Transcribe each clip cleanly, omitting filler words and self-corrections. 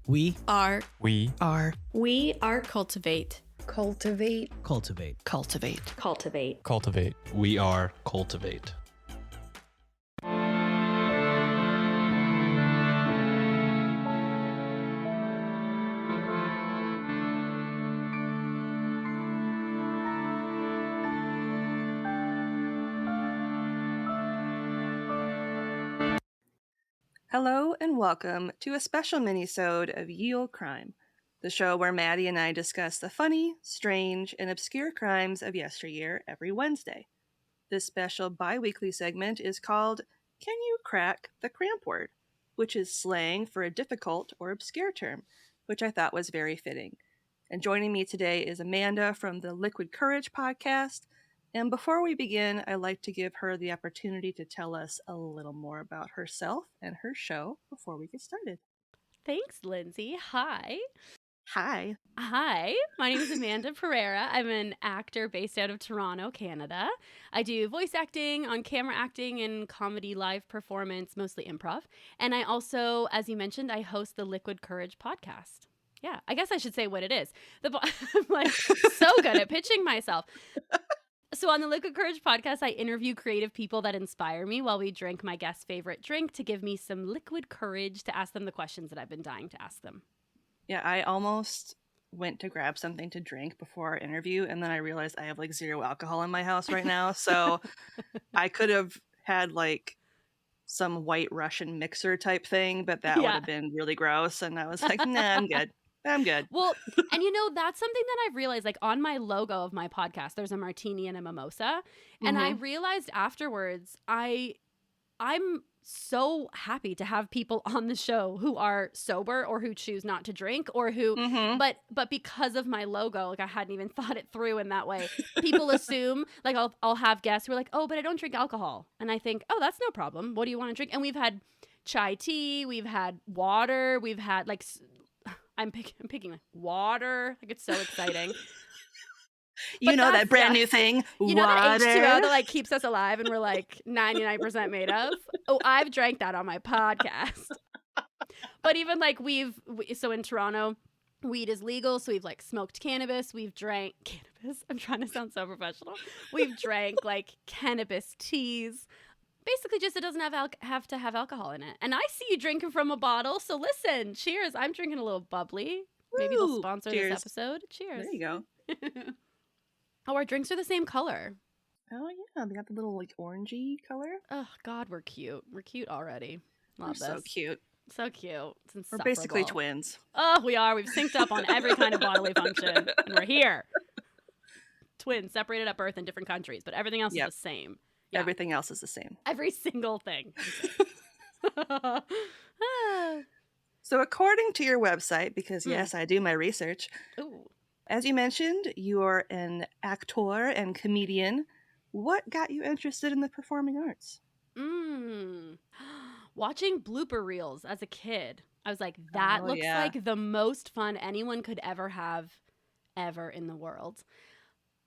We are We are cultivate. Cultivate. Cultivate. Cultivate. Cultivate. Cultivate. We are Cultivate. Hello and welcome to a special mini-sode of Ye Olde Crime, the show where Maddie and I discuss the funny, strange, and obscure crimes of yesteryear every Wednesday. This special bi-weekly segment is called Can You Crack the Cramp-Word?, which is slang for a difficult or obscure term, which I thought was very fitting. And joining me today is Amanda from the Liquid Courage podcast. And before we begin, I'd like to give her the opportunity to tell us a little more about herself and her show before we get started. Thanks, Lindsay. Hi. Hi. Hi, my name is Amanda Pereira. I'm an actor based out of Toronto, Canada. I do voice acting, on-camera acting, and comedy live performance, mostly improv. And I also, as you mentioned, I host the Liquid Courage podcast. Yeah, I guess I should say what it is. I'm like so good at pitching myself. So on the Liquid Courage podcast, I interview creative people that inspire me while we drink my guest's favorite drink to give me some liquid courage to ask them the questions that I've been dying to ask them. Yeah, I almost went to grab something to drink before our interview, and then I realized I have like 0 alcohol in my house right now, so I could have had like some White Russian mixer type thing, but that would have been really gross, and I was like, nah, I'm good. I'm good. Well, and you know, that's something that I've realized, like on my logo of my podcast, there's a martini and a mimosa. And I realized afterwards, I'm so happy to have people on the show who are sober or who choose not to drink or who, but because of my logo, like I hadn't even thought it through in that way. People assume, like I'll have guests who are like, oh, but I don't drink alcohol. And I think, oh, that's no problem. What do you want to drink? And we've had chai tea, we've had water, we've had like... I'm picking like water. Like it's so exciting. You know that brand new thing, you know that H2O that like keeps us alive and we're like 99% made of. Oh, I've drank that on my podcast. But even like so in Toronto, weed is legal, so we've like smoked cannabis. We've drank cannabis. I'm trying to sound so professional. We've drank like cannabis teas. Basically, just it doesn't have to have alcohol in it. And I see you drinking from a bottle, so listen, cheers. I'm drinking a little bubbly. Maybe they'll sponsor this episode. Cheers. There you go. Oh, our drinks are the same color. Oh, yeah. They got the little, like, orangey color. Oh, God, we're cute. We're cute already. Love this. So cute. So cute. It's insufferable. We're basically twins. Oh, we are. We've synced up on every kind of bodily function. And we're here. Twins, separated at birth in different countries, but everything else is the same. Yeah. Everything else is the same. Every single thing. So according to your website, because yes, I do my research, as you mentioned, you're an actor and comedian. What got you interested in the performing arts? Watching blooper reels as a kid. I was like, that looks like the most fun anyone could ever have ever in the world.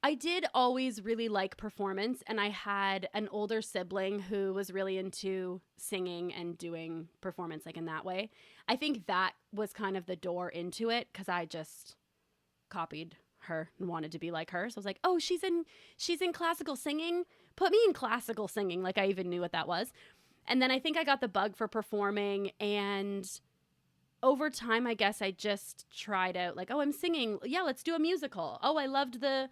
I did always really like performance, and I had an older sibling who was really into singing and doing performance like in that way. I think that was kind of the door into it because I just copied her and wanted to be like her. So I was like, oh, she's in classical singing. Put me in classical singing. Like I even knew what that was. And then I think I got the bug for performing, and over time, I guess I just tried out like, oh, I'm singing. Yeah, let's do a musical. Oh, I loved the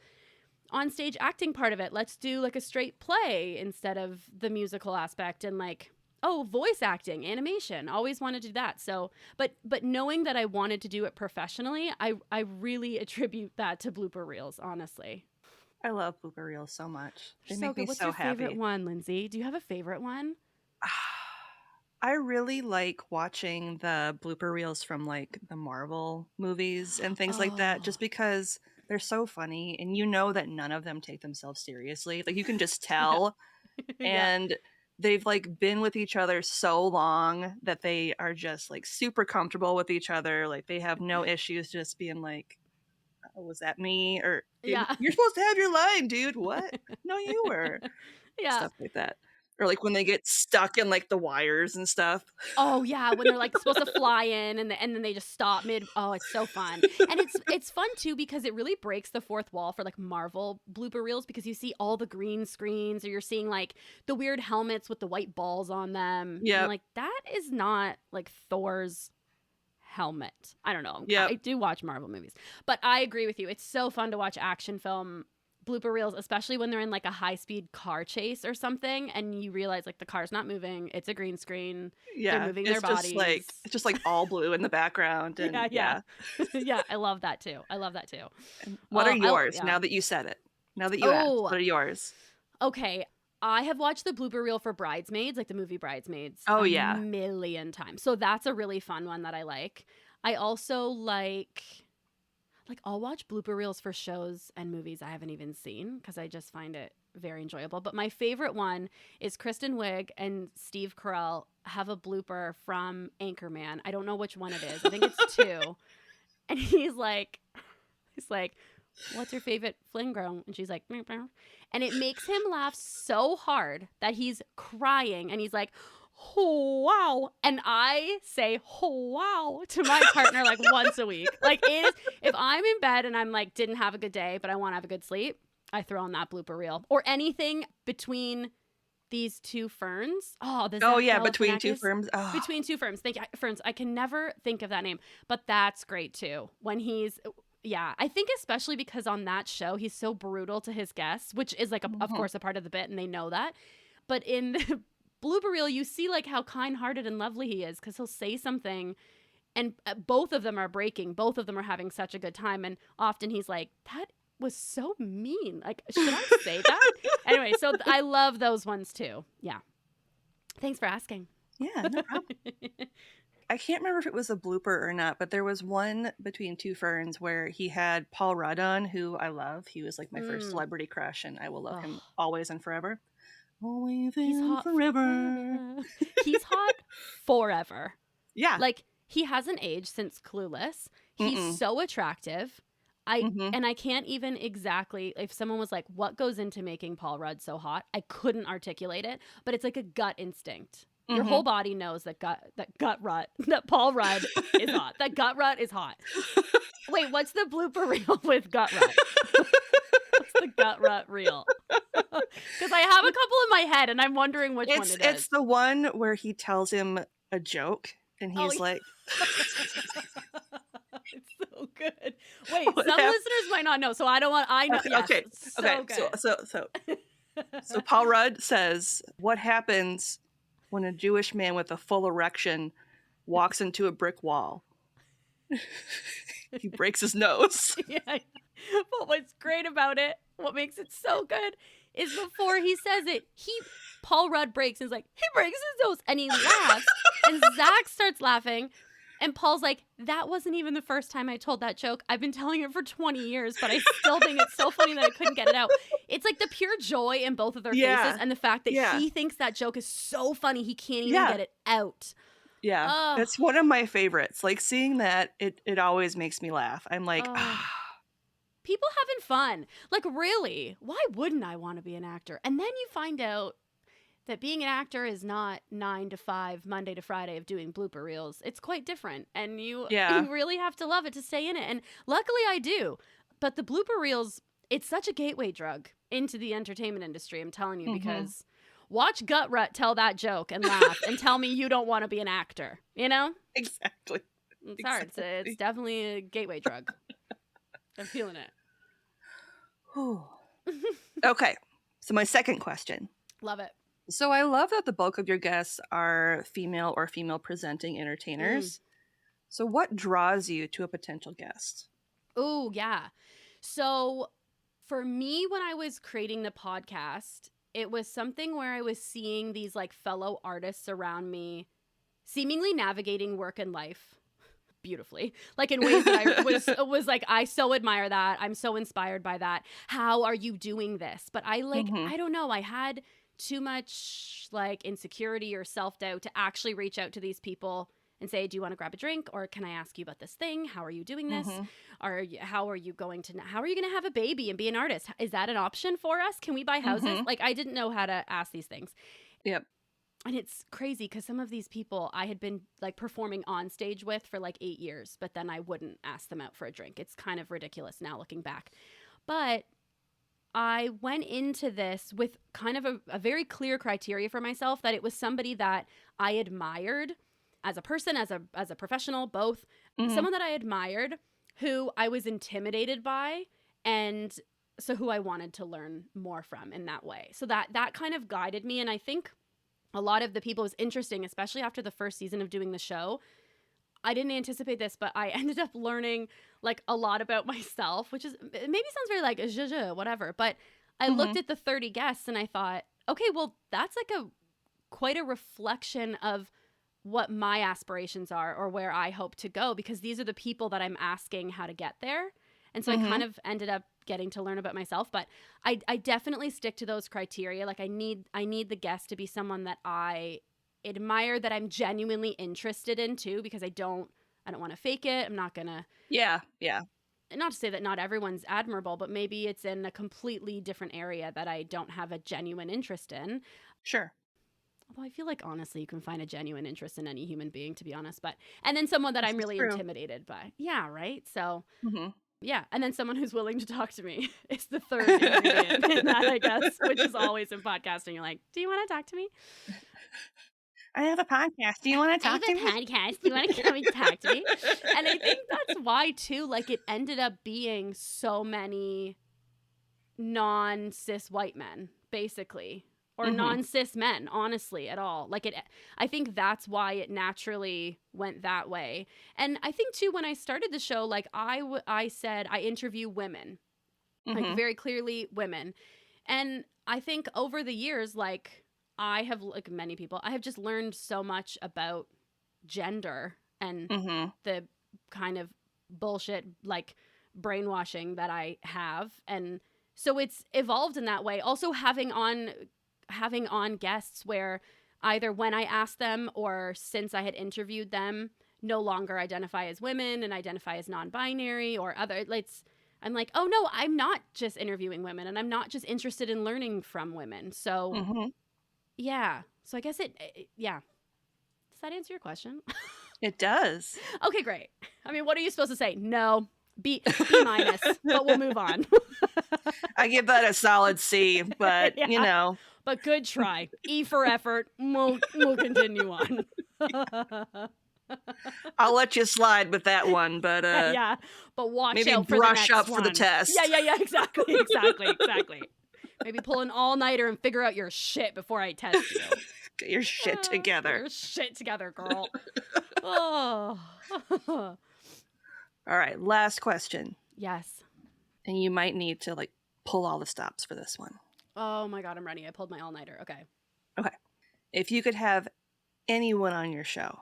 on-stage acting part of it. Let's do like a straight play instead of the musical aspect. And like, oh, voice acting, animation, always wanted to do that. So but knowing that I wanted to do it professionally, I really attribute that to blooper reels, honestly. I love blooper reels so much. They so make good. me What's so your happy. favorite one, Lindsay? Do you have a favorite one? I really like watching the blooper reels from like the Marvel movies and things like that, just because they're so funny, and you know that none of them take themselves seriously. Like you can just tell. And they've like been with each other so long that they are just like super comfortable with each other. Like they have no issues just being like, oh, was that me? Or you're supposed to have your line, dude. What? No, you were. Stuff like that. Or like when they get stuck in like the wires and stuff. Oh yeah, when they're like supposed to fly in and then they just stop mid. Oh, it's so fun. And it's fun too because it really breaks the fourth wall for like Marvel blooper reels because you see all the green screens or you're seeing like the weird helmets with the white balls on them. Yeah. You're like, that is not like Thor's helmet. I don't know. Yep. I do watch Marvel movies. But I agree with you. It's so fun to watch action film blooper reels, especially when they're in like a high-speed car chase or something and you realize like the car's not moving, it's a green screen. Yeah, they're moving their bodies. It's just like all blue in the background. And yeah. Yeah, I love that too. And what are yours now that you said it? Now that you asked, what are yours? Okay, I have watched the blooper reel for Bridesmaids, like the movie Bridesmaids. Oh, a million times. So that's a really fun one that I like. I also like I'll watch blooper reels for shows and movies I haven't even seen because I just find it very enjoyable. But my favorite one is Kristen Wiig and Steve Carell have a blooper from Anchorman. I don't know which one it is. I think it's 2. And he's like, what's your favorite fling girl? And she's like, meow, meow. And it makes him laugh so hard that he's crying and he's like, oh, wow. And I say, oh, wow to my partner like once a week. Like it is, if I'm in bed and I'm like, didn't have a good day, but I want to have a good sleep, I throw on that blooper reel or anything between these two ferns. Between two ferns. Oh. Between two ferns. Ferns. I can never think of that name, but that's great too. When he's, I think especially because on that show, he's so brutal to his guests, which is like, of course, a part of the bit and they know that. But in the blooper reel, you see like how kind-hearted and lovely he is because he'll say something and both of them are breaking. Both of them are having such a good time. And often he's like, that was so mean. Like, should I say that? Anyway, so I love those ones too. Yeah. Thanks for asking. Yeah, no problem. I can't remember if it was a blooper or not, but there was one between two ferns where he had Paul Rudd on, who I love. He was like my first celebrity crush, and I will love him always and forever. Always and forever. He's hot forever. Yeah. Like, he hasn't aged since Clueless. He's so attractive. And I can't even exactly, if someone was like, what goes into making Paul Rudd so hot? I couldn't articulate it, but it's like a gut instinct. Your whole body knows that Paul Rudd is hot. That Gut Rut is hot. Wait, what's the blooper reel with Gut Rut? What's the Gut Rut reel? Because I have a couple in my head and I'm wondering which one it is. It's the one where he tells him a joke and he's like... It's so good. Wait, some listeners might not know, so I don't want... I know. Okay. So Paul Rudd says, what happens when a Jewish man with a full erection walks into a brick wall? He breaks his nose. Yeah. But what's great about it, what makes it so good, is before he says it, Paul Rudd breaks and is like, he breaks his nose, and he laughs, and Zach starts laughing, and Paul's like, that wasn't even the first time I told that joke. I've been telling it for 20 years, but I still think it's so funny that I couldn't get it out. It's like the pure joy in both of their faces and the fact that he thinks that joke is so funny he can't even get it out. Yeah, that's one of my favorites. Like, seeing that, it always makes me laugh. I'm like, people having fun. Like, really, why wouldn't I want to be an actor? And then you find out that being an actor is not 9 to 5, Monday to Friday of doing blooper reels. It's quite different. And you really have to love it to stay in it. And luckily I do. But the blooper reels, it's such a gateway drug into the entertainment industry, I'm telling you, because watch Gut Rut tell that joke and laugh and tell me you don't want to be an actor, you know? Exactly. It's hard. It's definitely a gateway drug. I'm feeling it. Okay. So my second question. Love it. So I love that the bulk of your guests are female or female presenting entertainers. So what draws you to a potential guest? Oh, yeah. So for me, when I was creating the podcast, it was something where I was seeing these like fellow artists around me seemingly navigating work and life beautifully, like in ways that I was like, I so admire that. I'm so inspired by that. How are you doing this? But I I don't know. I had too much like insecurity or self-doubt to actually reach out to these people and say, do you want to grab a drink? Or can I ask you about this thing? How are you doing this? How are you going to have a baby and be an artist? Is that an option for us? Can we buy houses? Like, I didn't know how to ask these things. Yep. And it's crazy because some of these people I had been like performing on stage with for like 8 years, but then I wouldn't ask them out for a drink. It's kind of ridiculous now looking back. But I went into this with kind of a very clear criteria for myself that it was somebody that I admired as a person, as a professional, both. Mm-hmm. Someone that I admired, who I was intimidated by, and so who I wanted to learn more from in that way. So that kind of guided me. And I think a lot of the people, it was interesting, especially after the first season of doing the show. I didn't anticipate this, but I ended up learning like a lot about myself, which is maybe sounds very like whatever. But I looked at the 30 guests and I thought, okay, well, that's like quite a reflection of what my aspirations are or where I hope to go, because these are the people that I'm asking how to get there. And so I kind of ended up getting to learn about myself, but I definitely stick to those criteria. Like I need the guest to be someone that I admire, that I'm genuinely interested in too, because I don't want to fake it. I'm not gonna. Yeah. Not to say that not everyone's admirable, but maybe it's in a completely different area that I don't have a genuine interest in. Sure. Although I feel like honestly you can find a genuine interest in any human being, to be honest. And then someone that I'm really intimidated by. Yeah, right? So yeah, and then someone who's willing to talk to me is the third ingredient in that, I guess, which is always in podcasting. You're like, do you want to talk to me? I have a podcast. Do you want to talk to me? I have a podcast. Do you want to come and talk to me? And I think that's why, too, like it ended up being so many non-cis white men, basically. Or non-cis men, honestly, at all. Like I think that's why it naturally went that way. And I think too, when I started the show, like I said, I interview women, like very clearly women. And I think over the years, like I have, like many people, I have just learned so much about gender and the kind of bullshit, like brainwashing that I have. And so it's evolved in that way. Also having on guests where either when I asked them or since I had interviewed them no longer identify as women and identify as non-binary or other, I'm like, oh no, I'm not just interviewing women and I'm not just interested in learning from women. So yeah. So I guess yeah. Does that answer your question? It does. Okay, great. I mean, what are you supposed to say? No. B minus, but we'll move on. I give that a solid C, but you know. But good try. E for effort. We'll continue on. I'll let you slide with that one, but yeah. But watch maybe out for brush the next up one. for the test. Yeah. Exactly. Maybe pull an all-nighter and figure out your shit before I test you. Get your shit together. Get your shit together, girl. Oh. All right, last question. Yes. And you might need to like pull all the stops for this one. Oh my God, I'm ready. I pulled my all-nighter. Okay. If you could have anyone on your show,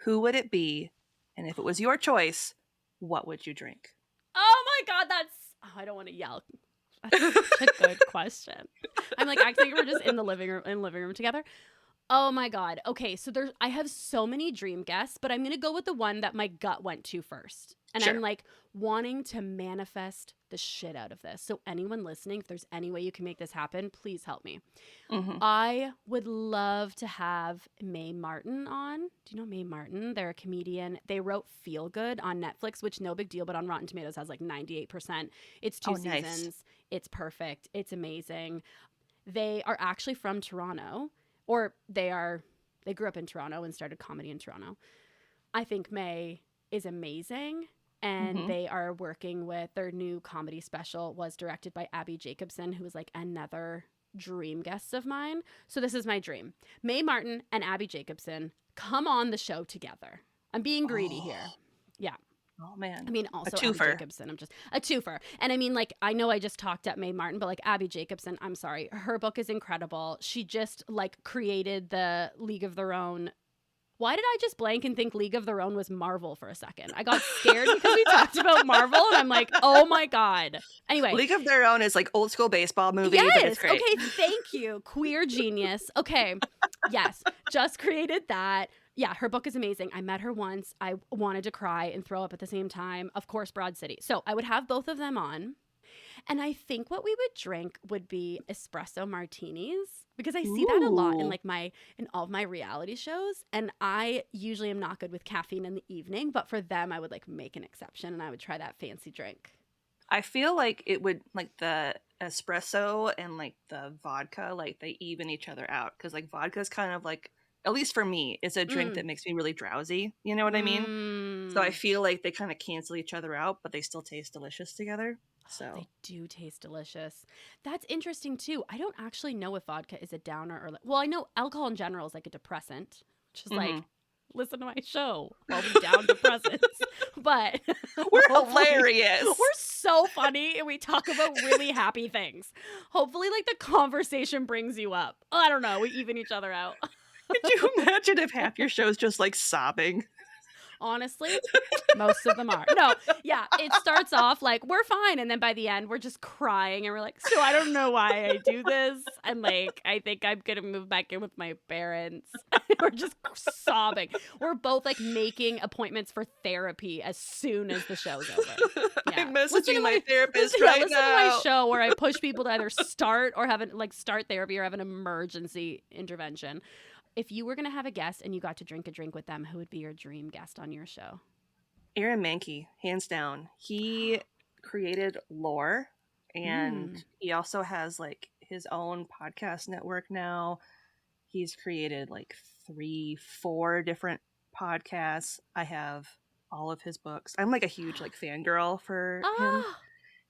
who would it be? And if it was your choice, what would you drink? Oh my God, I don't want to yell. That's such a good question. I'm like, I think we're just in the living room together. Oh my God. Okay, so I have so many dream guests, but I'm going to go with the one that my gut went to first. And I'm like wanting to manifest the shit out of this. So anyone listening, if there's any way you can make this happen, please help me. I would love to have Mae Martin on. Do you know Mae Martin? They're a comedian. They wrote Feel Good on Netflix, which no big deal, but on Rotten Tomatoes has like 98%. It's 2 seasons. Nice. It's perfect. It's amazing. They are actually from Toronto, or they grew up in Toronto and started comedy in Toronto. I think Mae is amazing. And they are working with their new comedy special was directed by Abby Jacobson, who is like another dream guest of mine. So this is my dream. Mae Martin and Abby Jacobson come on the show together. I'm being greedy here. Yeah. Oh man. I mean, also a twofer. Abby Jacobson. I'm just a twofer. And I mean, like, I know I just talked up Mae Martin, but like Abby Jacobson, I'm sorry. Her book is incredible. She just like created the League of Their Own. Why did I just blank and think League of Their Own was Marvel for a second? I got scared because we talked about Marvel, and I'm like, oh my God. Anyway. League of Their Own is like old school baseball movie, yes! but it's great. Okay, thank you. Queer genius. Okay, yes, just created that. Yeah, her book is amazing. I met her once. I wanted to cry and throw up at the same time. Of course, Broad City. So I would have both of them on. And I think what we would drink would be espresso martinis, because I see that a lot in in all of my reality shows. And I usually am not good with caffeine in the evening, but for them, I would like make an exception and I would try that fancy drink. I feel like it would, like, the espresso and like the vodka, like they even each other out, because like vodka is kind of like, at least for me, it's a drink that makes me really drowsy. You know what I mean? So I feel like they kind of cancel each other out, but they still taste delicious together. So they do taste delicious. That's interesting too. I don't actually know if vodka is a downer or well, I know alcohol in general is like a depressant, which is like, listen to my show while we down depressants. But we're hilarious. We're so funny and we talk about really happy things. Hopefully like the conversation brings you up. I don't know. We even each other out. Could you imagine if half your show's just like sobbing? Honestly, most of them are. No, yeah, it starts off like we're fine, and then by the end we're just crying and we're like, so I don't know why I do this, and like I think I'm gonna move back in with my parents. We're just sobbing. We're both like making appointments for therapy as soon as the show's over. Yeah. I'm messaging my therapist right now. Listen to my show where I push people to either start or start therapy or have an emergency intervention. If you were going to have a guest and you got to drink a drink with them, who would be your dream guest on your show? Aaron Mahnke, hands down. He created Lore, and he also has like his own podcast network now. He's created like 3-4 different podcasts. I have all of his books. I'm like a huge like fangirl for him.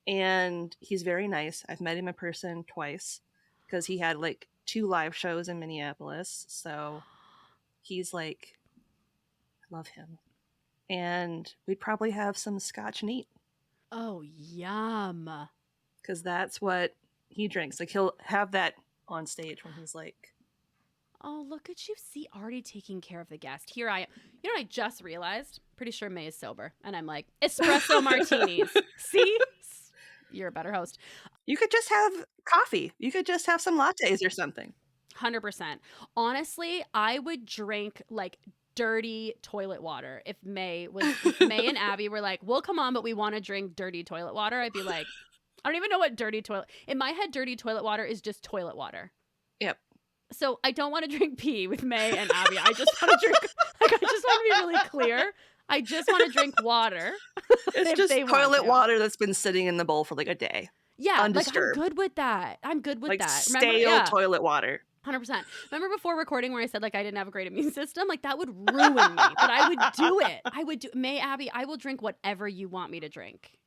And he's very nice. I've met him in person twice because he had like 2 live shows in Minneapolis. So he's like, I love him. And we'd probably have some scotch neat. Oh, yum. Because that's what he drinks. Like he'll have that on stage when he's like, oh, look at you. See, already taking care of the guest. Here I am. You know what I just realized? Pretty sure May is sober. And I'm like, espresso martinis. See? You're a better host. You could just have coffee. You could just have some lattes or something. 100%. Honestly, I would drink like dirty toilet water. If May and Abby were like, we'll come on, but we want to drink dirty toilet water, I'd be like, I don't even know what dirty toilet. In my head, dirty toilet water is just toilet water. Yep. So I don't want to drink pee with May and Abby. I just want to drink, I just want to be really clear. I just want to drink water. It's just toilet water that's been sitting in the bowl for like a day. Yeah, undisturbed. Like I'm good with that. Like stale toilet water. 100%. Remember before recording where I said like I didn't have a great immune system? Like that would ruin me, but I would do it. May, Abby, I will drink whatever you want me to drink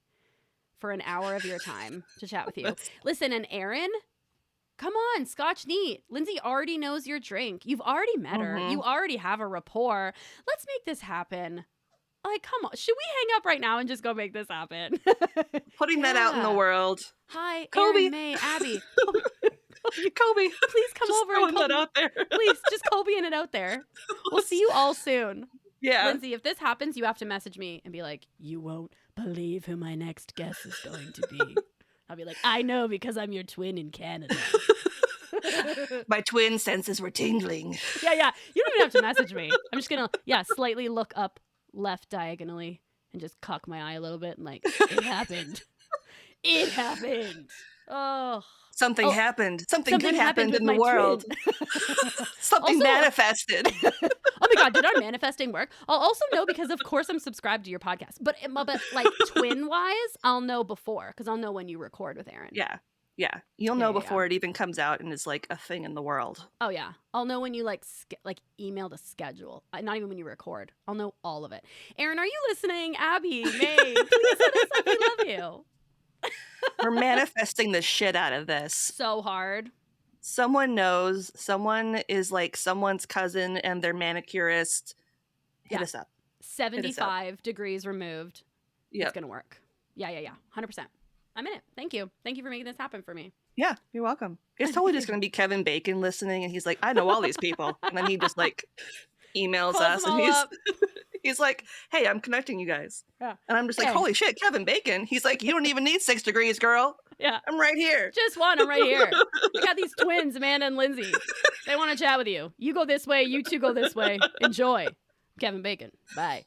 for an hour of your time to chat with you. Listen, and Aaron, come on, Scotch neat. Lindsay already knows your drink. You've already met her. You already have a rapport. Let's make this happen. Like, come on. Should we hang up right now and just go make this happen? Putting that out in the world. Hi, Kobe. Aaron, May, Abby. Kobe, please come just over throwing and that out there. Please, just Kobe-ing it out there. We'll see you all soon. Yeah. Lindsay, if this happens, you have to message me and be like, you won't believe who my next guest is going to be. I'll be like, I know because I'm your twin in Canada. My twin senses were tingling. Yeah. You don't even have to message me. I'm just going to, slightly look up left diagonally and just cock my eye a little bit and like, it happened. It happened. Oh. Something happened. Something good happened in the world. Something also, manifested. Oh my God, did our manifesting work? I'll also know because of course I'm subscribed to your podcast. But like twin wise, I'll know before because I'll know when you record with Aaron. Yeah. You'll know before it even comes out and is like a thing in the world. Oh yeah. I'll know when you like email the schedule. Not even when you record. I'll know all of it. Aaron, are you listening? Abby, May, please hit us up. We love you. We're manifesting the shit out of this. So hard. Someone knows. Someone is like someone's cousin and they're manicurist. Hit us up. 75 degrees removed. Yep. It's going to work. Yeah. 100%. I'm in it. Thank you. Thank you for making this happen for me. Yeah, you're welcome. It's totally just going to be Kevin Bacon listening and he's like, I know all these people. And then he just like emails us and he's like, hey, I'm connecting you guys. Yeah. And I'm just like, holy shit, Kevin Bacon. He's like, you don't even need 6 degrees, girl. Yeah. I'm right here. Just one. I'm right here. We got these twins, Amanda and Lindsay. They want to chat with you. You go this way. You two go this way. Enjoy. Kevin Bacon. Bye.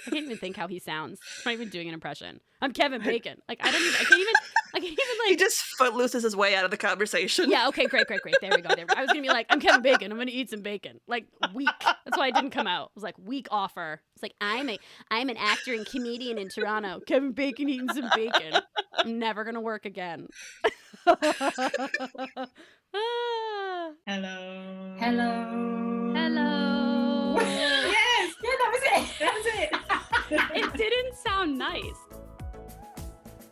I can't even think how he sounds. I'm not even doing an impression. I'm Kevin Bacon. Like, I can't even like. He just footlooses his way out of the conversation. Yeah, okay, great. There we go. I was going to be like, I'm Kevin Bacon. I'm going to eat some bacon. Like, weak. That's why I didn't come out. It was like, weak offer. It's like, I'm an actor and comedian in Toronto. Kevin Bacon eating some bacon. I'm never going to work again. Hello. Yes, yeah, that was it. It didn't sound nice.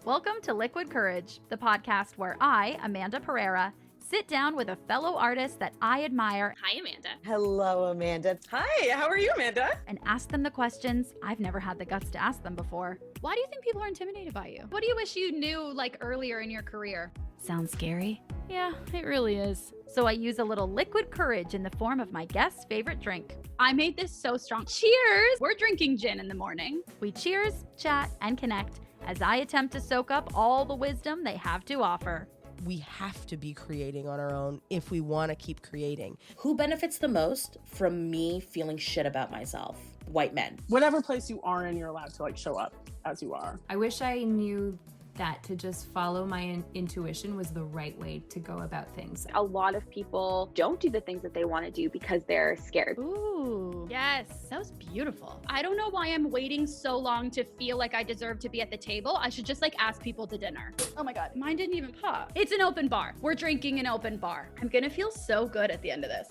Welcome to Liquid Courage, the podcast where I, Amanda Pereira, sit down with a fellow artist that I admire. Hi, Amanda. Hello, Amanda. Hi, how are you, Amanda? And ask them the questions I've never had the guts to ask them before. Why do you think people are intimidated by you? What do you wish you knew like earlier in your career? Sounds scary? Yeah, it really is. So I use a little liquid courage in the form of my guest's favorite drink. I made this so strong. Cheers! We're drinking gin in the morning. We cheers, chat, and connect as I attempt to soak up all the wisdom they have to offer. We have to be creating on our own if we want to keep creating. Who benefits the most from me feeling shit about myself? White men. Whatever place you are in, you're allowed to show up as you are. I wish I knew that to just follow my intuition was the right way to go about things. A lot of people don't do the things that they want to do because they're scared. Ooh. Yes, that was beautiful. I don't know why I'm waiting so long to feel like I deserve to be at the table. I should just ask people to dinner. Oh my God, mine didn't even pop. It's an open bar. We're drinking an open bar. I'm gonna feel so good at the end of this.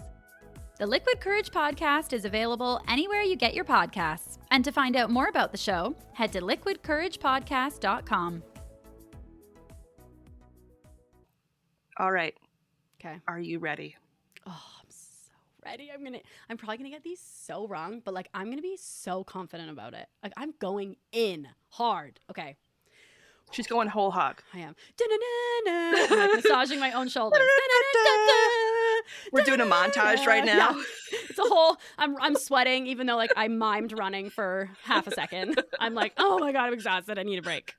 The Liquid Courage podcast is available anywhere you get your podcasts. And to find out more about the show, head to liquidcouragepodcast.com. All right. Okay. Are you ready? Oh, I'm so ready. I'm probably gonna get these so wrong, but like I'm gonna be so confident about it. Like I'm going in hard. Okay. She's going whole hog. I am. I'm like massaging my own shoulders. We're doing a montage right now. Yeah. It's a whole. I'm sweating, even though like I mimed running for half a second. I'm like, oh my God, I'm exhausted. I need a break.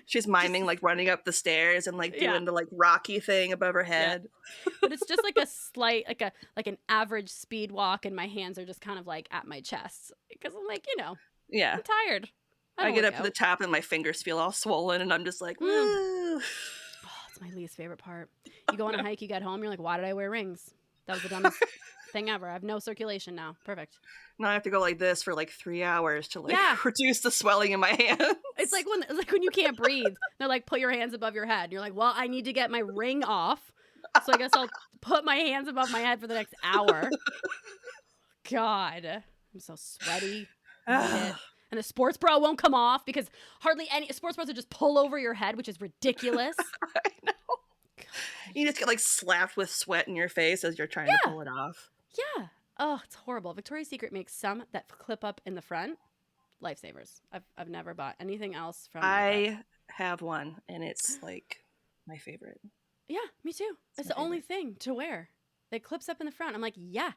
She's miming like running up the stairs and like doing the like Rocky thing above her head. Yeah. But it's just like a slight, like an average speed walk, and my hands are just kind of like at my chest because I'm like, Yeah. I'm tired. I get up to the top and my fingers feel all swollen and I'm just like, woo. Oh, it's my least favorite part. You go on a hike, you get home, you're like, why did I wear rings? That was the dumbest thing ever. I have no circulation now. Perfect. Now I have to go like this for like 3 hours to reduce the swelling in my hands. It's like when you can't breathe. They're like, put your hands above your head. And you're like, well, I need to get my ring off. So I guess I'll put my hands above my head for the next hour. God, I'm so sweaty. And the sports bra won't come off because hardly any sports bras will just pull over your head, which is ridiculous. I know. God. You just get like slapped with sweat in your face as you're trying to pull it off. Yeah. Oh, it's horrible. Victoria's Secret makes some that clip up in the front. Lifesavers. I've never bought anything else from. I have one, and it's like my favorite. Yeah, me too. It's the only thing to wear. It clips up in the front. I'm like, yeah.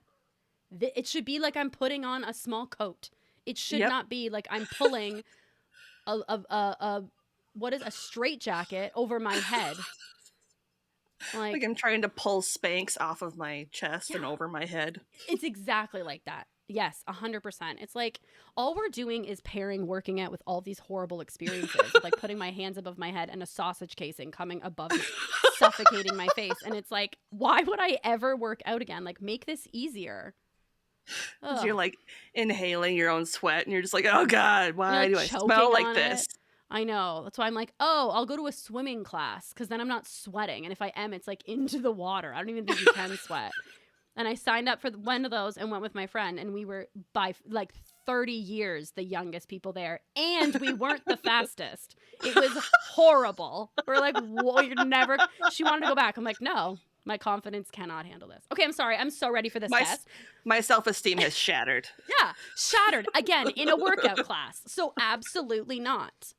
It should be like I'm putting on a small coat. It should not be like I'm pulling a straight jacket over my head. Like I'm trying to pull Spanx off of my chest and over my head. It's exactly like that. Yes, 100%. It's like all we're doing is pairing working out with all these horrible experiences, like putting my hands above my head and a sausage casing coming above me, suffocating my face. And it's like, why would I ever work out again? Like, make this easier. You're like inhaling your own sweat and you're just like, oh God, why do I smell like this? I know. That's why I'm like, oh, I'll go to a swimming class because then I'm not sweating. And if I am, it's like into the water. I don't even think you can sweat. And I signed up for one of those and went with my friend. And we were by like 30 years the youngest people there. And we weren't the fastest. It was horrible. We're like, whoa, you're never. She wanted to go back. I'm like, no. My confidence cannot handle this. Okay, I'm sorry. I'm so ready for this test. My self-esteem has shattered. Yeah, shattered. Again, in a workout class. So absolutely not.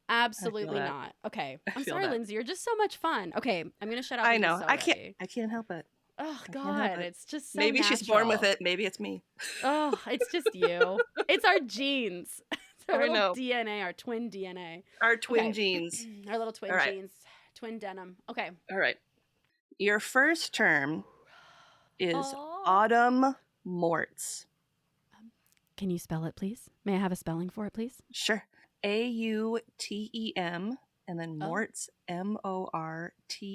Absolutely not. Okay. I'm sorry, Lindsay. You're just so much fun. Okay, I'm going to shut up. I know. I can't help it. Oh, God. It's just so Maybe natural. she's born with it. Maybe it's me. Oh, it's just you. It's our genes. It's our little DNA, our twin DNA. Our twin genes. Our little twin genes. Twin denim. Okay. All right. Your first term is autumn morts. Can you spell it, please? May I have a spelling for it, please? Sure. Autem, and then Morts, Mortes.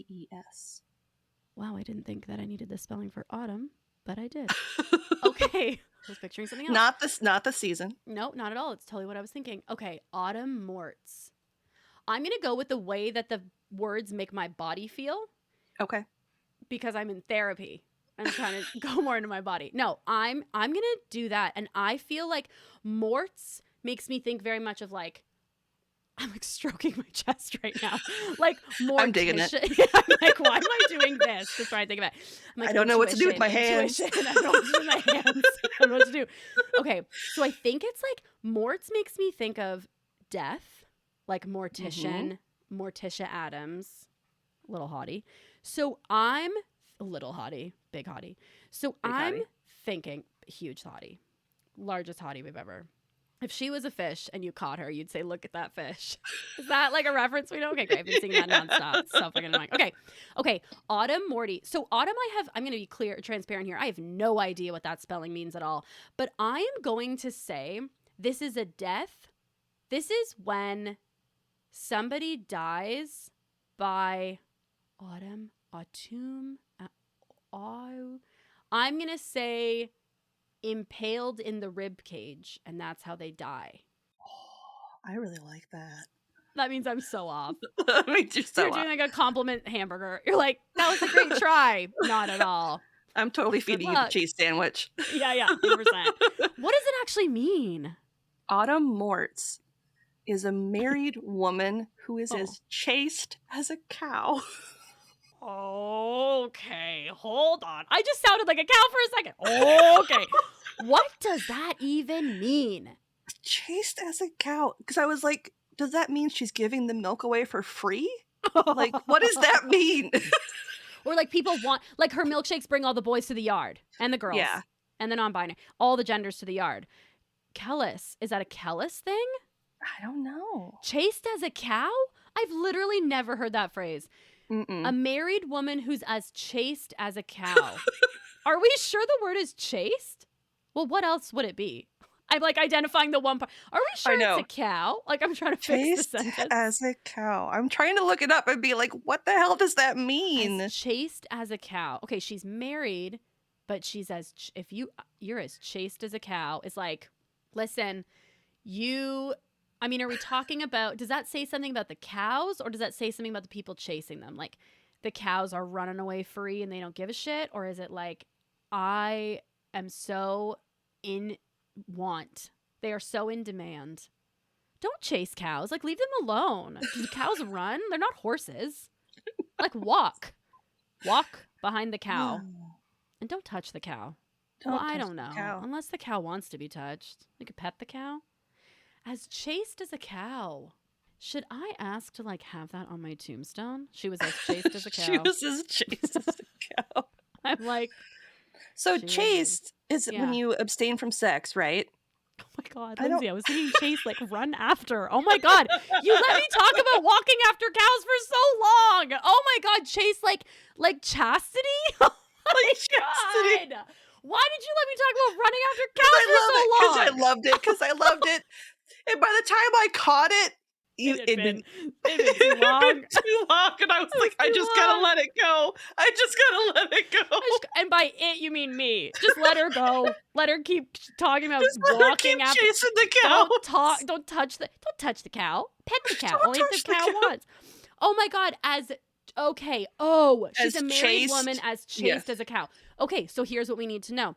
Wow, I didn't think that I needed the spelling for autumn, but I did. Okay. I was picturing something else. Not the season. No, not at all. It's totally what I was thinking. Okay, autumn morts. I'm going to go with the way that the words make my body feel. Okay. Because I'm in therapy. I'm trying to go more into my body. No, I'm going to do that. And I feel like morts makes me think very much of like, I'm like stroking my chest right now. Like more. I'm digging it. I'm like, why am I doing this? Just trying to think of it. I'm like, I don't know what to do with my hands. I don't know what to do with my hands. I don't know what to do. Okay, so I think it's like Morts makes me think of death, like Mortician, Morticia Adams, little hottie. So I'm a little hottie, big hottie. So big I'm hottie. Thinking huge hottie, largest hottie we've ever. If she was a fish and you caught her, you'd say, look at that fish. Is that like a reference we know? Okay, great. I've been singing that nonstop. It's so fucking annoying. Okay. Autumn Morty. So autumn I'm going to be transparent here. I have no idea what that spelling means at all. But I am going to say this is a death. This is when somebody dies by autumn. I'm going to say impaled in the rib cage, and that's how they die. Oh, I really like that. That means I'm so off. That means you're so You're doing like a compliment hamburger. You're like, that was a great try. Not at all. I'm totally feeding you the cheese sandwich. Yeah, 100%. What does it actually mean? Autumn Morts is a married woman who is as chaste as a cow. Okay, hold on. I just sounded like a cow for a second. Okay. What does that even mean? Chaste as a cow. Because I was like, does that mean she's giving the milk away for free? Like, what does that mean? Or like people want, like her milkshakes bring all the boys to the yard and the girls. Yeah. And the non-binary. All the genders to the yard. Kellis. Is that a Kellis thing? I don't know. Chaste as a cow? I've literally never heard that phrase. Mm-mm. A married woman who's as chaste as a cow. Are we sure the word is chaste? Well, what else would it be? I'm like identifying the one part. Are we sure it's a cow? Like I'm trying to fix the sentence. As a cow. I'm trying to look it up and be like, what the hell does that mean? As chaste as a cow. Okay, she's married, but she's as if you're as chaste as a cow. It's like, listen, I mean, are we talking about, does that say something about the cows or does that say something about the people chasing them? Like the cows are running away free and they don't give a shit? Or is it like, I am so in want. They are so in demand. Don't chase cows. Like leave them alone. Do cows run? They're not horses. Like walk. Walk behind the cow. And don't touch the cow. I don't know. Unless the cow wants to be touched. You could pet the cow. As chaste as a cow. Should I ask to like have that on my tombstone? She was as chaste as a cow. She was as chaste as a cow. I'm like. So chaste is when you abstain from sex, right? Oh my God, Lindsay, I was thinking chaste like run after. Oh my God. You let me talk about walking after cows for so long. Oh my God, chaste like chastity? Oh my chastity. God. Why did you let me talk about running after cows for so long? Because I loved it. And by the time I caught it, it'd been too long. And I was like, I just gotta let it go. And by it, you mean me. Just let her go. Let her keep talking about walking after. Chasing the cow. Don't touch the cow. Pet the cow. Only if the cow wants. Oh my God. She's a married woman as chaste as a cow. Okay, so here's what we need to know.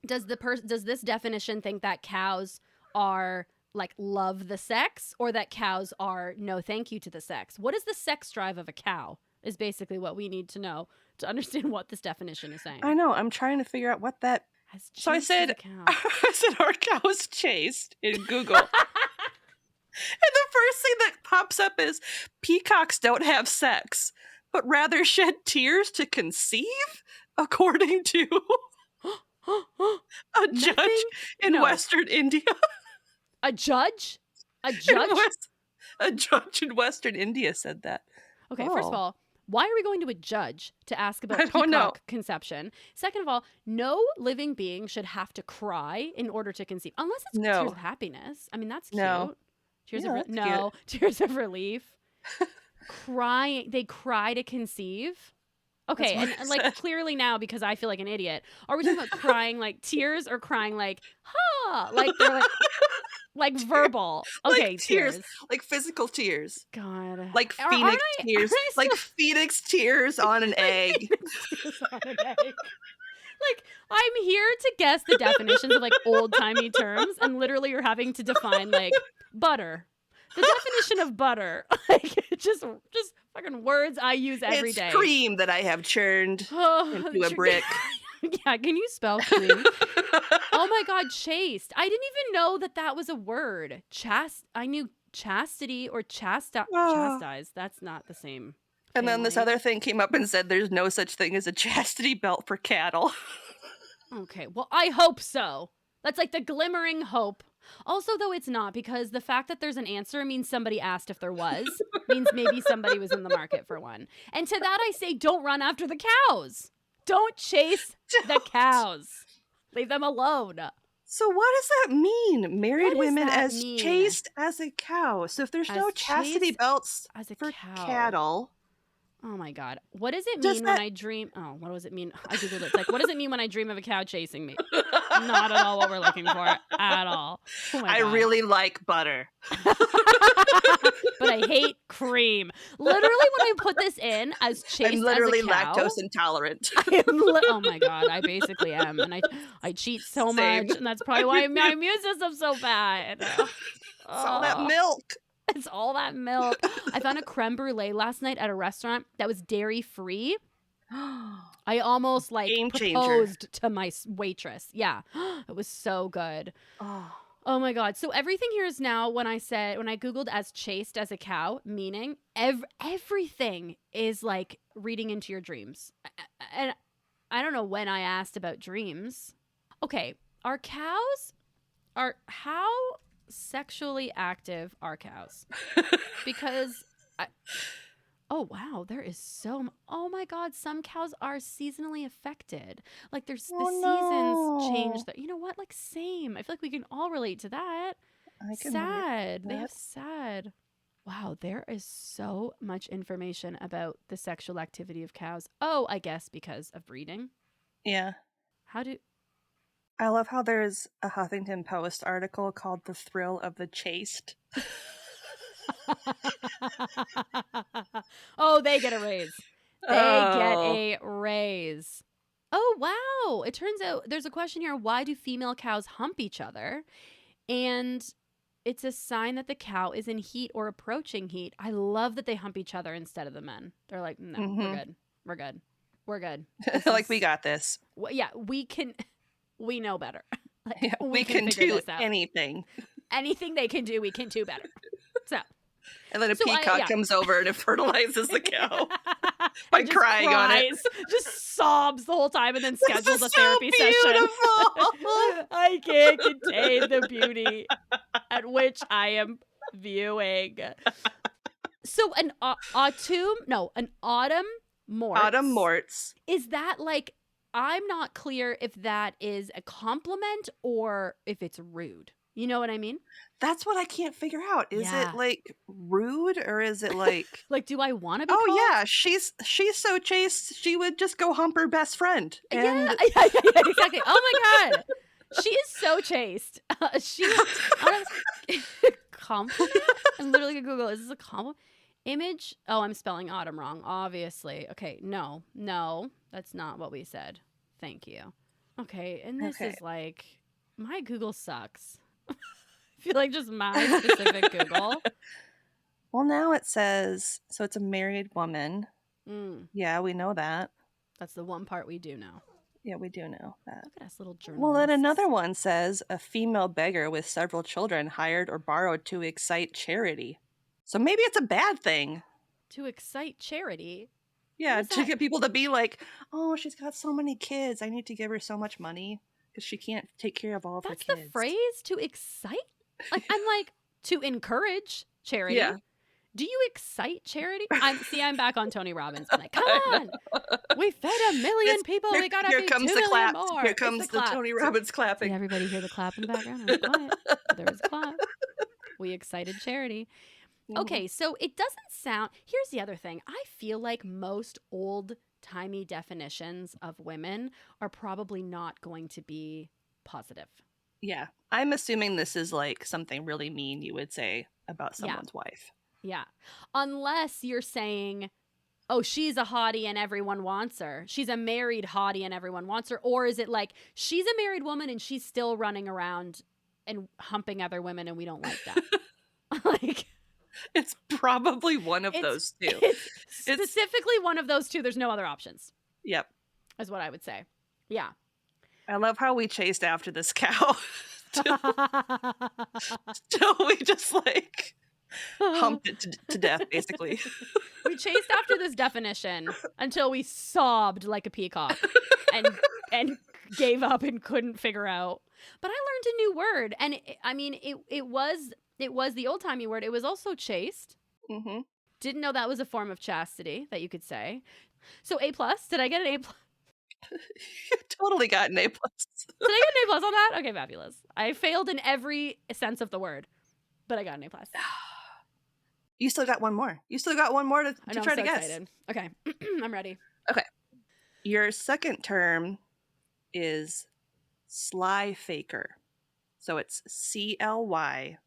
Does this definition think that cows are like love the sex or that cows are no thank you to the sex? What is the sex drive of a cow is basically what we need to know to understand what this definition is saying. I know. I'm trying to figure out what that. So I said, our cow is chaste in Google. And the first thing that pops up is peacocks don't have sex, but rather shed tears to conceive, according to a judge in Western India. A judge? A judge? A judge in Western India said that. Okay, first of all, why are we going to a judge to ask about I don't know. peacock conception? Second of all, no living being should have to cry in order to conceive, unless it's tears of happiness. I mean, that's cute. No. Tears Yeah, of that's cute. tears of relief. Crying, they cry to conceive. Okay, That's what and I like said. clearly now, because I feel like an idiot, are we talking about crying like tears or crying like ha, like they're like verbal? Okay, Like tears, like physical tears, God, like Aren't phoenix I- tears, aren't I like still- phoenix tears on an egg. Tears on an egg. Like, I'm here to guess the definitions of like old timey terms, and literally you're having to define like butter. The definition of butter, like just fucking words I use every day. It's cream that I have churned into a brick. Yeah, can you spell cream? Oh my God, chaste. I didn't even know that was a word. I knew chastity or chastise. That's not the same. And then this family. other thing came up and said there's no such thing as a chastity belt for cattle. Okay, well, I hope so. That's like the glimmering hope. Also, though, it's not, because the fact that there's an answer means somebody asked if there was, means maybe somebody was in the market for one. And to that I say, don't run after the cows. Don't chase the cows. Leave them alone. So what does that mean? Married What does women that as mean? chaste as a cow. So if there's no As chastity chaste belts as a for cow. cattle, Oh my God. What does it Does mean when that- I dream? Oh, what does it mean? I Googled it. It's like, what does it mean when I dream of a cow chasing me? Not at all what we're looking for. At all. Oh my I God. really like butter. But I hate cream. Literally, when I put this in as chaste I'm literally as a cow, lactose intolerant. oh my God, I basically am, and I cheat so Same. much, and that's probably why my immune system's so bad. It's all that milk. It's all that milk. I found a creme brulee last night at a restaurant that was dairy free. I almost like Game changer. proposed to my waitress. Yeah, it was so good. Oh my God. So everything here is now, when I Googled as chaste as a cow, meaning everything is like reading into your dreams. And I don't know when I asked about dreams. Okay. How sexually active are cows? Because oh wow, there is oh my God, some cows are seasonally affected. Like the seasons change. You know what? Like same. I feel like we can all relate to that. I can Sad. relate They to have that. sad. Wow, there is so much information about the sexual activity of cows. Oh, I guess because of breeding. Yeah. I love how there's a Huffington Post article called The Thrill of the Chaste. Oh, they get a raise. They get a raise. Oh, wow. It turns out there's a question here. Why do female cows hump each other? And it's a sign that the cow is in heat or approaching heat. I love that they hump each other instead of the men. They're like, no, we're good. We're good. We're good. Like, we got this. Yeah, we know better. Like, Yeah, we can figure do this out. anything. Anything they can do, we can do better. So. And then a So peacock comes over and it fertilizes the cow by And just crying on it. cries, just sobs the whole time, and then This schedules is a so therapy session. beautiful. I can't contain the beauty at which I am viewing. So an autumn mort. Autumn morts. Is that like, I'm not clear if that is a compliment or if it's rude. You know what I mean? That's what I can't figure out. Is Yeah. it like rude or is it like Like, do I want to be oh called? yeah, she's so chaste she would just go hump her best friend. And Yeah, exactly. Oh my God. She is so chaste. Compliment? I'm literally gonna Google, is this a compliment? Image? Oh, I'm spelling autumn wrong, obviously. Okay, no, that's not what we said. Thank you. Okay, and this Okay. is like, my Google sucks. I feel like just my specific Google. well, now it says so it's a married woman. Mm, Yeah, we know that. that's the one part we do know. Yeah, we do know that. Look at us, little journalists. Well, then another one says a female beggar with several children hired or borrowed to excite charity. So maybe it's a bad thing. To excite charity. Yeah, is to that? get people to be like, oh, she's got so many kids. I need to give her so much money because she can't take care of all of That's her kids. the phrase, to excite? Like, I'm like, to encourage charity. Yeah. Do you excite charity? I'm back on Tony Robbins. I'm like, come on. We fed 1 million people. We got to feed 2 million clap. more. Here comes the Tony Robbins clapping. Did everybody hear the clap in the background? It was quiet. But there was a clap. We excited charity. Okay, so it doesn't sound... Here's the other thing. I feel like most old-timey definitions of women are probably not going to be positive. Yeah. I'm assuming this is like something really mean you would say about someone's wife. Yeah. Unless you're saying, oh, she's a hottie and everyone wants her. She's a married hottie and everyone wants her. Or is it like, she's a married woman and she's still running around and humping other women and we don't like that? Like... It's probably one of those two. It's specifically one of those two. There's no other options. Yep. Is what I would say. Yeah. I love how we chased after this cow. Till we just like humped it to death, basically. We chased after this definition until we sobbed like a peacock and gave up and couldn't figure out. But I learned a new word. And it was the old-timey word. It was also chaste. Mm-hmm. Didn't know that was a form of chastity that you could say. So A+. Did I get an A+? You totally got an A+. Did I get an A+ on that? Okay, fabulous. I failed in every sense of the word, but I got an A+. You still got one more. You still got one more to try to guess. Excited. Okay, I'm ready. Okay. Your second term is sly faker. So it's CLYFAKER.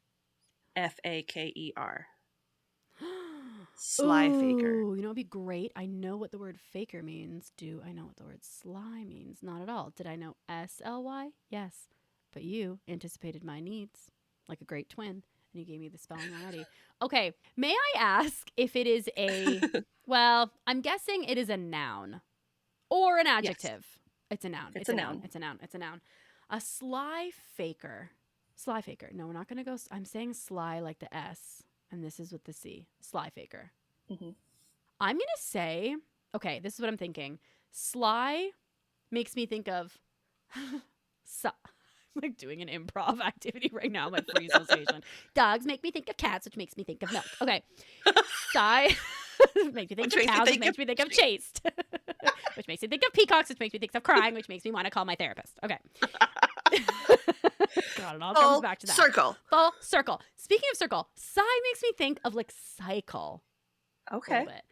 Sly faker. Ooh, you know, it'd be great. I know what the word faker means. Do I know what the word sly means? Not at all. Did I know SLY? Yes. But you anticipated my needs like a great twin, and you gave me the spelling already. Okay. May I ask if it is a, well, I'm guessing it is a noun or an adjective. Yes. It's a noun. It's a noun. It's a noun. It's a noun. A sly faker. Sly faker. No, we're not going to go. I'm saying sly like the S. And this is with the C. Sly faker. Mm-hmm. I'm going to say, okay, this is what I'm thinking. Sly makes me think of... I'm like doing an improv activity right now. My free association. Dogs make me think of cats, which makes me think of milk. Okay. Sly makes me think of cows, which makes me think of chaste. Which makes me think of peacocks, which makes me think of crying, which makes me want to call my therapist. Okay. God, it all comes back to that. Circle. Full circle. Speaking of circle, sigh makes me think of like cycle. Okay. A little bit.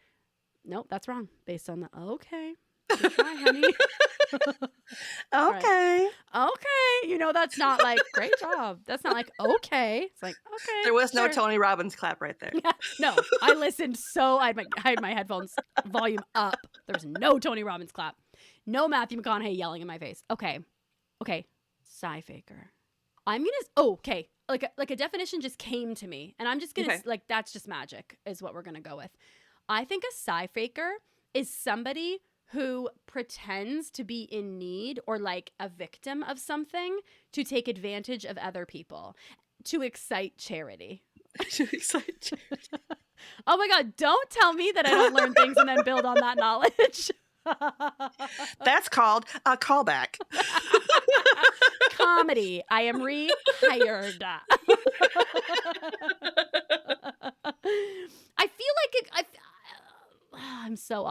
Nope, that's wrong. Based on the okay. Good try, honey. Okay. Right. Okay. You know, that's not like great job. That's not like okay. It's like okay. There was no Tony Robbins clap right there. Yeah, no, I listened I had my headphones volume up. There was no Tony Robbins clap. No Matthew McConaughey yelling in my face. Okay. Sly faker. I'm gonna. Okay. Like a definition just came to me, and I'm just gonna like that's just magic is what we're gonna go with. I think a sly faker is somebody who pretends to be in need or like a victim of something to take advantage of other people to excite charity. To excite charity. Oh my God! Don't tell me that I don't learn things and then build on that knowledge. That's called a callback. Comedy. I am rehired. I feel like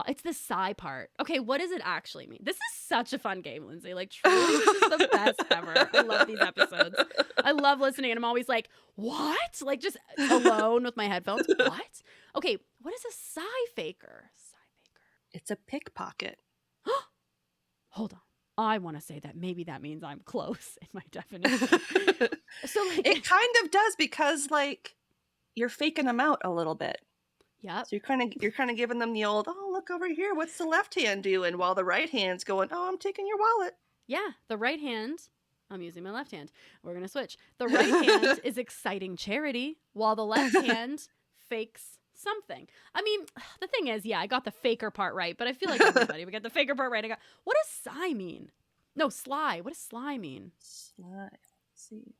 it's the sigh part. Okay, what does it actually mean? This is such a fun game, Lindsay. Like, truly, this is the best ever. I love these episodes. I love listening, and I'm always like, what? Like, just alone with my headphones. What? Okay, what is a sigh faker? It's a pickpocket. Hold on. I want to say that maybe that means I'm close in my definition. So like, it kind of does because like you're faking them out a little bit. Yeah. So you're kind of giving them the old, oh, look over here. What's the left hand doing? While the right hand's going, oh, I'm taking your wallet. Yeah. The right hand, I'm using my left hand. We're going to switch. The right hand is exciting charity while the left hand fakes something. I mean, the thing is, yeah, I got the faker part right, but I feel like everybody would get the faker part right. What does sigh mean? No, sly. What does sly mean? Sly. Let's see.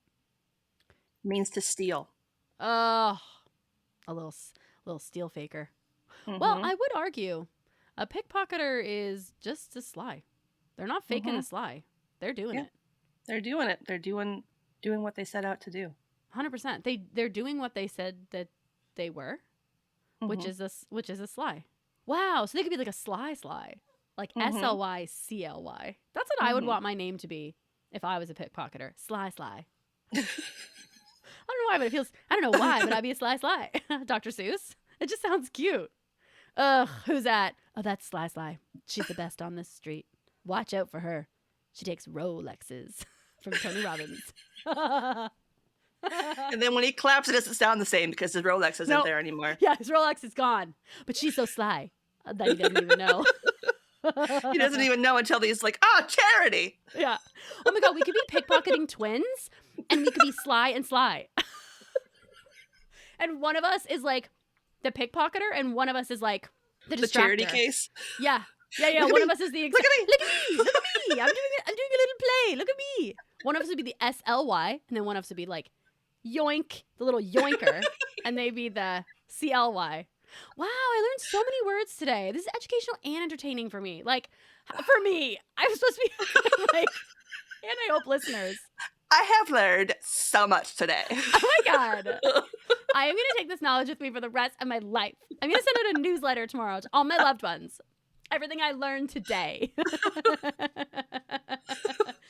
It means to steal. Oh, a little steal faker. Mm-hmm. Well, I would argue a pickpocketer is just a sly. They're not faking a sly. They're doing it. They're doing it. They're doing what they set out to do. 100%. They're doing what they said that they were. which is a sly. Wow. So they could be like a sly, like SLYCLY. That's what I would want my name to be if I was a pickpocketer. Sly. I don't know why, but it feels, I don't know why, but I'd be a sly. Dr. Seuss. It just sounds cute. Ugh, who's that? Oh, that's Sly. She's the best on this street. Watch out for her. She takes Rolexes from Tony Robbins. And then when he claps, it doesn't sound the same because his Rolex isn't there anymore. Yeah, his Rolex is gone. But she's so sly that he doesn't even know. He doesn't even know until he's like, oh, charity. Yeah. Oh my God, we could be pickpocketing twins and we could be Sly and Sly. And one of us is like the pickpocketer and one of us is like the charity distractor. case. Yeah. One of us is the Look at me. Look at me. I'm doing a little play. Look at me. One of us would be the SLY and then one of us would be like yoink, the little yoinker, and they'd be the CLY. Wow, I learned so many words today. This is educational and entertaining for me. Like, for me, I'm supposed to be like, and I hope listeners. I have learned so much today. Oh my God. I am going to take this knowledge with me for the rest of my life. I'm going to send out a newsletter tomorrow to all my loved ones. Everything I learned today.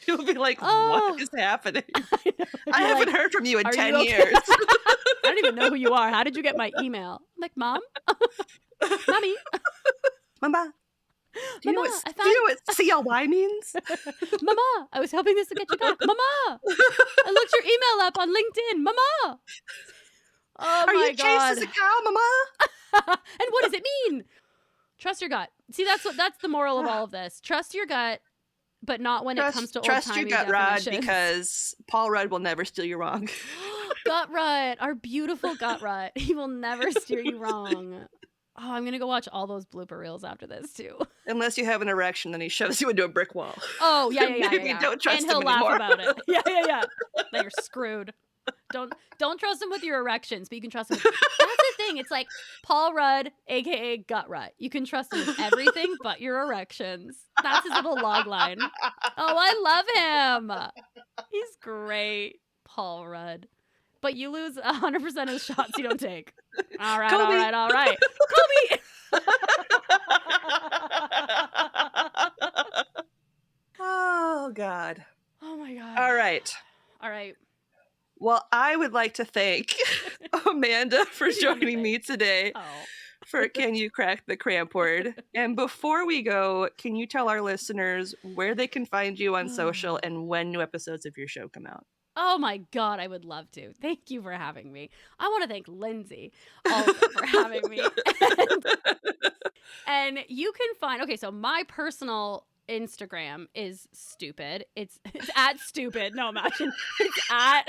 You'll be like, what is happening? I haven't heard from you in 10 okay? years. I don't even know who you are. How did you get my email? I'm like, Mom? Mommy? Mama? Do you know what CLY means? Mama, I was hoping this would get you back. Mama, I looked your email up on LinkedIn. Mama. Oh Are my you God. chased as a cow, Mama? And what does it mean? Trust your gut. See, that's the moral of all of this. Trust your gut, but not when it comes to trust old-timey your gut, Rod, definitions. because Paul Rudd will never steer you wrong. Gut Rut, our beautiful Gut Rut. He will never steer you wrong. Oh, I'm going to go watch all those blooper reels after this, too. Unless you have an erection, then he shoves you into a brick wall. Oh, yeah. Maybe don't trust and he'll him laugh anymore. about it. Yeah. Then you're screwed. Don't trust him with your erections, but you can trust him. That's the thing. It's like Paul Rudd, a.k.a. Gut Rut. You can trust him with everything but your erections. That's his little log line. Oh, I love him. He's great, Paul Rudd. But you lose 100% of the shots you don't take. All right. Kobe! Oh, God. Oh, my God. All right. Well, I would like to thank Amanda for joining me today for Can You Crack the Cramp-Word? And before we go, can you tell our listeners where they can find you on social and when new episodes of your show come out? Oh my God, I would love to. Thank you for having me. I want to thank Lindsay also for having me. And you can find, so my personal Instagram is stupid. It's at stupid. No, imagine. It's at,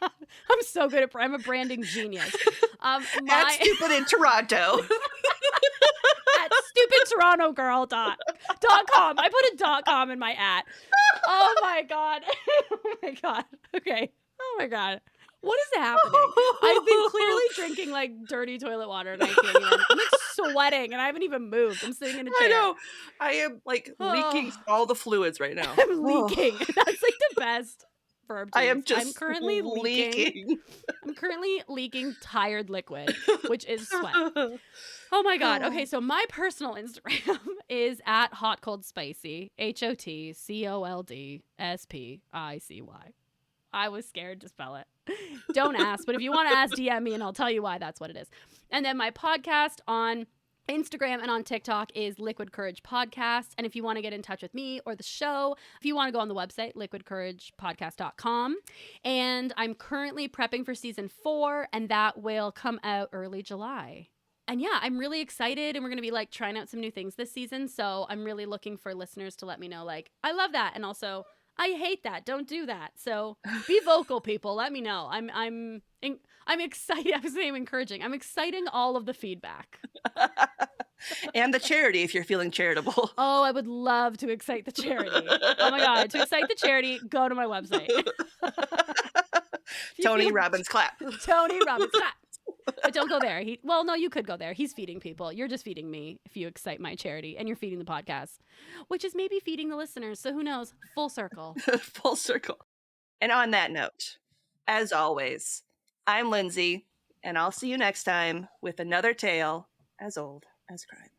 I'm so good I'm a branding genius. At stupid in Toronto. At stupidtorontogirl.com. I put a .com in my at. Oh my God. Oh my God. Okay. Oh my God. What is happening? I've been clearly drinking like dirty toilet water and I can't even. I'm like sweating and I haven't even moved. I'm sitting in a chair. I know. I am like leaking all the fluids right now. I'm leaking. That's like the best verb to use. I'm currently leaking. I'm currently leaking tired liquid, which is sweat. Oh my God. Okay, so my personal Instagram is at Hot Cold Spicy, HOTCOLDSPICY. I was scared to spell it. Don't ask, but if you want to ask, DM me and I'll tell you why that's what it is. And then my podcast on Instagram and on TikTok is Liquid Courage Podcast. And if you want to get in touch with me or the show, if you want to go on the website, liquidcouragepodcast.com. And I'm currently prepping for season 4, and that will come out early July. And yeah, I'm really excited, and we're going to be like trying out some new things this season. So I'm really looking for listeners to let me know, like, I love that. And also, I hate that. Don't do that. So be vocal, people. Let me know. I'm excited. I was saying encouraging. I'm exciting all of the feedback. And the charity, if you're feeling charitable. Oh, I would love to excite the charity. Oh my God. To excite the charity, go to my website. Tony Robbins clap. Tony Robbins clap. But don't go there. No, you could go there. He's feeding people. You're just feeding me if you excite my charity, and you're feeding the podcast, which is maybe feeding the listeners. So who knows? Full circle. Full circle. And on that note, as always, I'm Lindsay. And I'll see you next time with another tale as old as crime.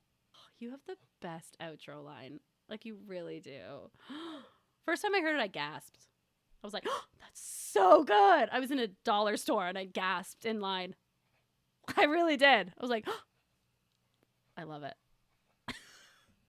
You have the best outro line. Like, you really do. First time I heard it, I gasped. I was like, oh, that's so good. I was in a dollar store and I gasped in line. I really did. I was like, oh, I love it.